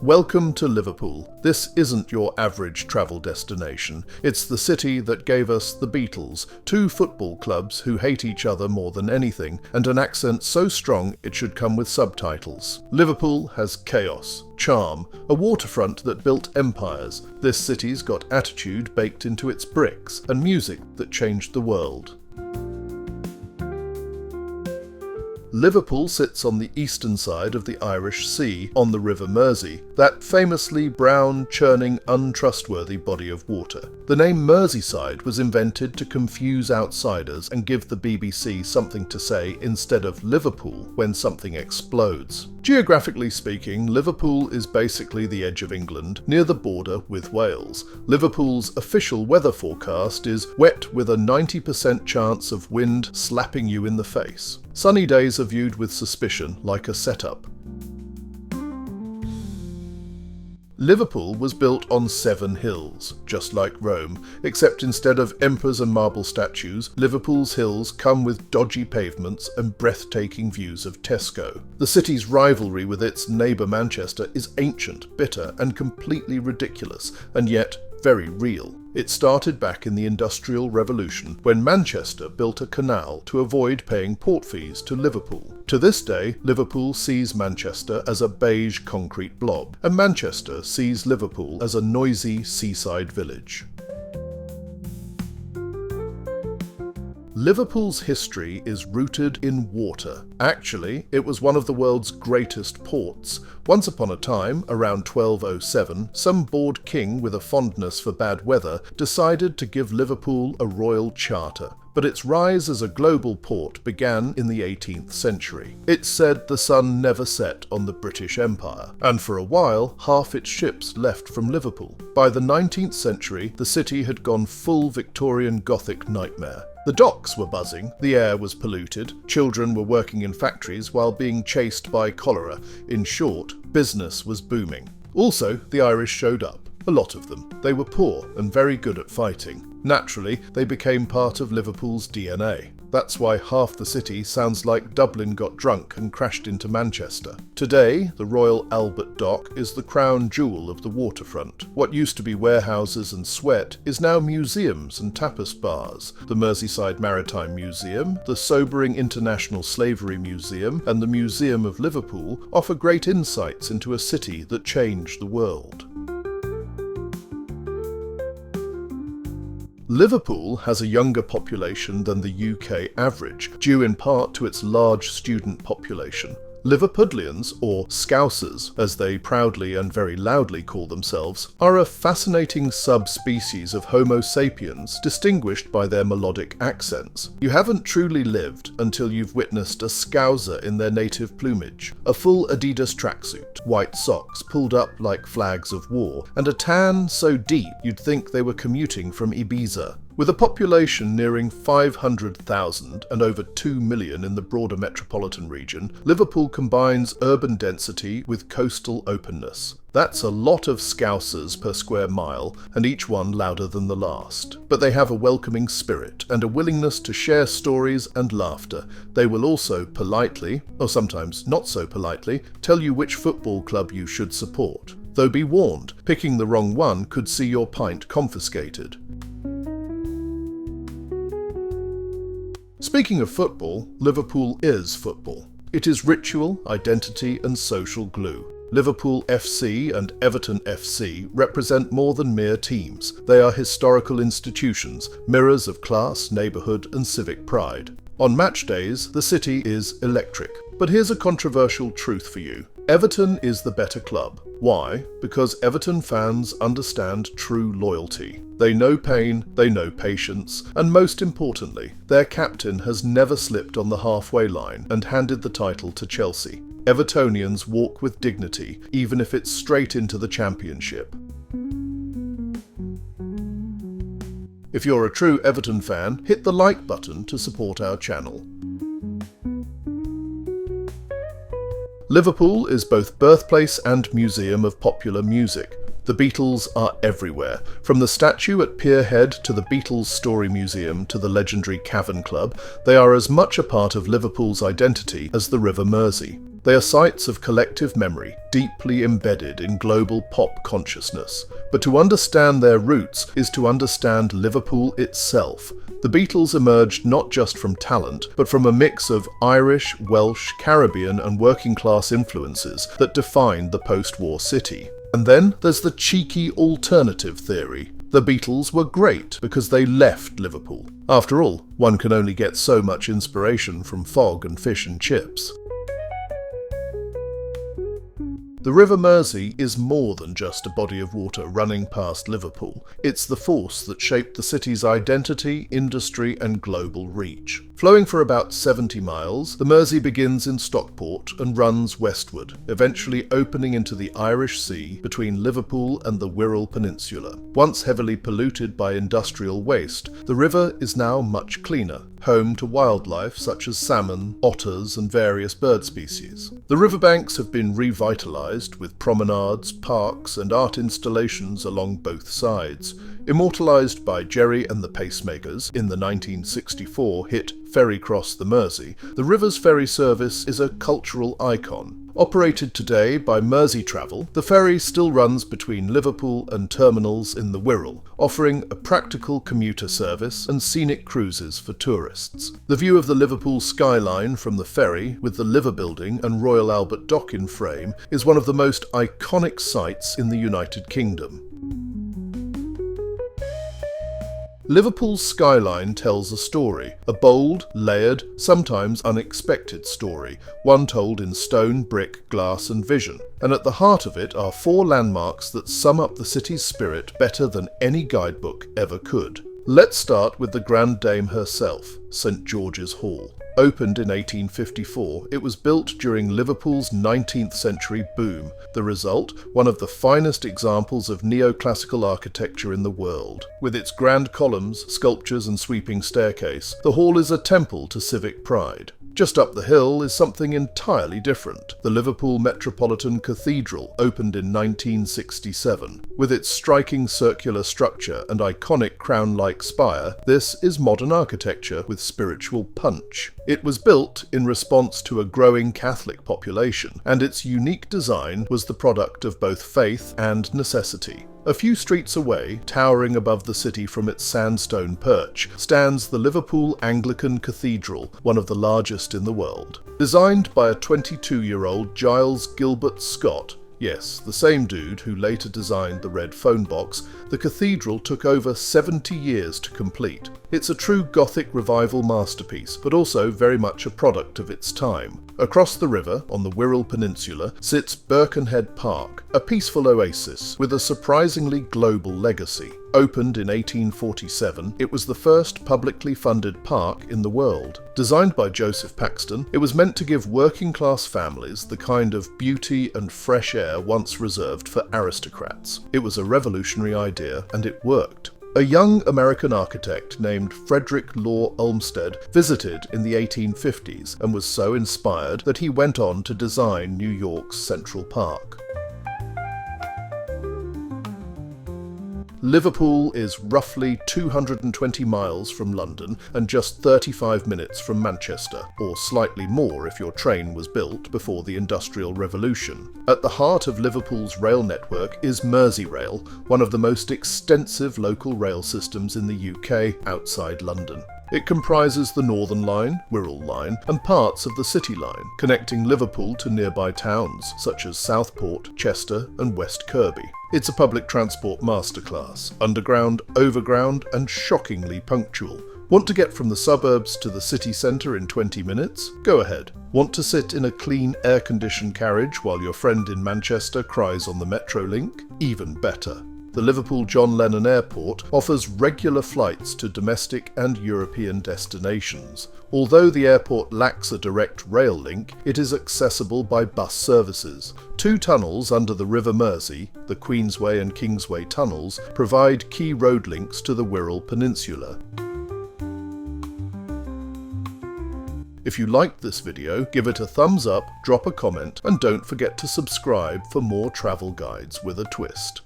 Welcome to Liverpool. This isn't your average travel destination. It's the city that gave us the Beatles, two football clubs who hate each other more than anything, and an accent so strong it should come with subtitles. Liverpool has chaos, charm, a waterfront that built empires. This city's got attitude baked into its bricks, and music that changed the world. Liverpool sits on the eastern side of the Irish Sea, on the River Mersey, that famously brown, churning, untrustworthy body of water. The name Merseyside was invented to confuse outsiders and give the BBC something to say instead of Liverpool when something explodes. Geographically speaking, Liverpool is basically the edge of England, near the border with Wales. Liverpool's official weather forecast is wet with a 90% chance of wind slapping you in the face. Sunny days are viewed with suspicion, like a setup. Liverpool was built on 7 hills, just like Rome, except instead of emperors and marble statues, Liverpool's hills come with dodgy pavements and breathtaking views of Tesco. The city's rivalry with its neighbour Manchester is ancient, bitter, and completely ridiculous, and yet very real. It started back in the Industrial Revolution when Manchester built a canal to avoid paying port fees to Liverpool. To this day, Liverpool sees Manchester as a beige concrete blob, and Manchester sees Liverpool as a noisy seaside village. Liverpool's history is rooted in water. Actually, it was one of the world's greatest ports. Once upon a time, around 1207, some bored king with a fondness for bad weather decided to give Liverpool a royal charter. But its rise as a global port began in the 18th century. It's said the sun never set on the British Empire, and for a while, half its ships left from Liverpool. By the 19th century, the city had gone full Victorian Gothic nightmare. The docks were buzzing, the air was polluted, children were working in factories while being chased by cholera. In short, business was booming. Also, the Irish showed up. A lot of them. They were poor and very good at fighting. Naturally, they became part of Liverpool's DNA. That's why half the city sounds like Dublin got drunk and crashed into Manchester. Today, the Royal Albert Dock is the crown jewel of the waterfront. What used to be warehouses and sweat is now museums and tapas bars. The Merseyside Maritime Museum, the sobering International Slavery Museum, and the Museum of Liverpool offer great insights into a city that changed the world. Liverpool has a younger population than the UK average, due in part to its large student population. Liverpudlians, or Scousers, as they proudly and very loudly call themselves, are a fascinating subspecies of Homo sapiens, distinguished by their melodic accents. You haven't truly lived until you've witnessed a Scouser in their native plumage, a full Adidas tracksuit, white socks pulled up like flags of war, and a tan so deep you'd think they were commuting from Ibiza. With a population nearing 500,000 and over 2 million in the broader metropolitan region, Liverpool combines urban density with coastal openness. That's a lot of Scousers per square mile, and each one louder than the last. But they have a welcoming spirit and a willingness to share stories and laughter. They will also politely, or sometimes not so politely, tell you which football club you should support. Though be warned, picking the wrong one could see your pint confiscated. Speaking of football, Liverpool is football. It is ritual, identity, and social glue. Liverpool FC and Everton FC represent more than mere teams. They are historical institutions, mirrors of class, neighbourhood, and civic pride. On match days, the city is electric. But here's a controversial truth for you. Everton is the better club. Why? Because Everton fans understand true loyalty. They know pain, they know patience, and most importantly, their captain has never slipped on the halfway line and handed the title to Chelsea. Evertonians walk with dignity, even if it's straight into the Championship. If you're a true Everton fan, hit the like button to support our channel. Liverpool is both birthplace and museum of popular music. The Beatles are everywhere, from the statue at Pier Head to the Beatles Story Museum to the legendary Cavern Club. They are as much a part of Liverpool's identity as the River Mersey. They are sites of collective memory, deeply embedded in global pop consciousness. But to understand their roots is to understand Liverpool itself. The Beatles emerged not just from talent, but from a mix of Irish, Welsh, Caribbean and working-class influences that defined the post-war city. And then there's the cheeky alternative theory. The Beatles were great because they left Liverpool. After all, one can only get so much inspiration from fog and fish and chips. The River Mersey is more than just a body of water running past Liverpool. It's the force that shaped the city's identity, industry and global reach. Flowing for about 70 miles, the Mersey begins in Stockport and runs westward, eventually opening into the Irish Sea between Liverpool and the Wirral Peninsula. Once heavily polluted by industrial waste, the river is now much cleaner, home to wildlife such as salmon, otters and various bird species. The riverbanks have been revitalised with promenades, parks and art installations along both sides. Immortalised by Jerry and the Pacemakers in the 1964 hit Ferry Cross the Mersey, the river's ferry service is a cultural icon. Operated today by Mersey Travel, the ferry still runs between Liverpool and terminals in the Wirral, offering a practical commuter service and scenic cruises for tourists. The view of the Liverpool skyline from the ferry, with the Liver Building and Royal Albert Dock in frame, is one of the most iconic sights in the United Kingdom. Liverpool's skyline tells a story, a bold, layered, sometimes unexpected story, one told in stone, brick, glass and vision. And at the heart of it are 4 landmarks that sum up the city's spirit better than any guidebook ever could. Let's start with the Grand Dame herself, St George's Hall. Opened in 1854, it was built during Liverpool's 19th century boom. The result, one of the finest examples of neoclassical architecture in the world. With its grand columns, sculptures and sweeping staircase, the hall is a temple to civic pride. Just up the hill is something entirely different. The Liverpool Metropolitan Cathedral opened in 1967. With its striking circular structure and iconic crown-like spire, this is modern architecture with spiritual punch. It was built in response to a growing Catholic population, and its unique design was the product of both faith and necessity. A few streets away, towering above the city from its sandstone perch, stands the Liverpool Anglican Cathedral, one of the largest in the world. Designed by a 22-year-old Giles Gilbert Scott, yes, the same dude who later designed the red phone box, the cathedral took over 70 years to complete. It's a true Gothic revival masterpiece, but also very much a product of its time. Across the river, on the Wirral Peninsula, sits Birkenhead Park, a peaceful oasis with a surprisingly global legacy. Opened in 1847, it was the first publicly funded park in the world. Designed by Joseph Paxton, it was meant to give working-class families the kind of beauty and fresh air once reserved for aristocrats. It was a revolutionary idea, and it worked. A young American architect named Frederick Law Olmsted visited in the 1850s and was so inspired that he went on to design New York's Central Park. Liverpool is roughly 220 miles from London and just 35 minutes from Manchester, or slightly more if your train was built before the Industrial Revolution. At the heart of Liverpool's rail network is Merseyrail, one of the most extensive local rail systems in the UK outside London. It comprises the Northern Line, Wirral Line, and parts of the City Line, connecting Liverpool to nearby towns such as Southport, Chester, and West Kirby. It's a public transport masterclass, underground, overground, and shockingly punctual. Want to get from the suburbs to the city centre in 20 minutes? Go ahead. Want to sit in a clean, air-conditioned carriage while your friend in Manchester cries on the Metrolink? Even better. The Liverpool John Lennon Airport offers regular flights to domestic and European destinations. Although the airport lacks a direct rail link, it is accessible by bus services. 2 tunnels under the River Mersey, the Queensway and Kingsway tunnels, provide key road links to the Wirral Peninsula. If you liked this video, give it a thumbs up, drop a comment, and don't forget to subscribe for more travel guides with a twist.